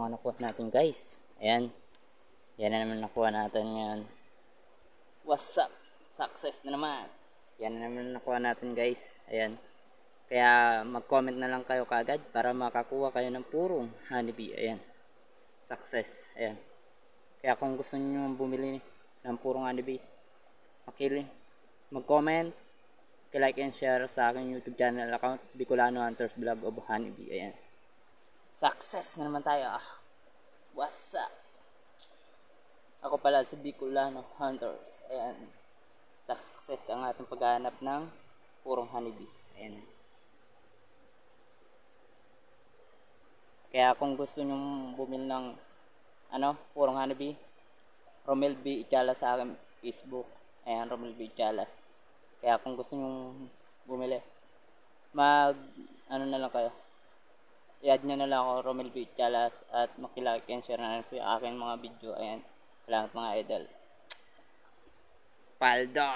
mga nakuha natin guys. Ayan. Yan na naman nakuha natin ngayon. What's up? Success na naman. Yan na naman nakuha natin guys. Ayan. Kaya mag-comment na lang kayo kagad para makakuha kayo ng purong honeybee. Ayan. Success. Ayan. Kaya kung gusto niyo bumili ng purong honeybee, mag-comment, like and share sa aking YouTube channel account, Bicolano Hunters Vlog of Honeybee. Ayan. Success na naman tayo. What's up? Ako pala si Bicolano Hunters. Ayan. Success ang ating paghahanap ng purong honeybee. Ayan. Kaya kung gusto nyong bumili ng purong honeybee, Romel B. Ichala sa aking Facebook. Ayan, Romel B. Ichalas. Kaya kung gusto nyong bumili, na lang kayo. I-add nyo na lang ako, Romel B. Ichalas, at makilike and share na lang sa akin mga video. Ayan. Salamat mga idol. Paldo!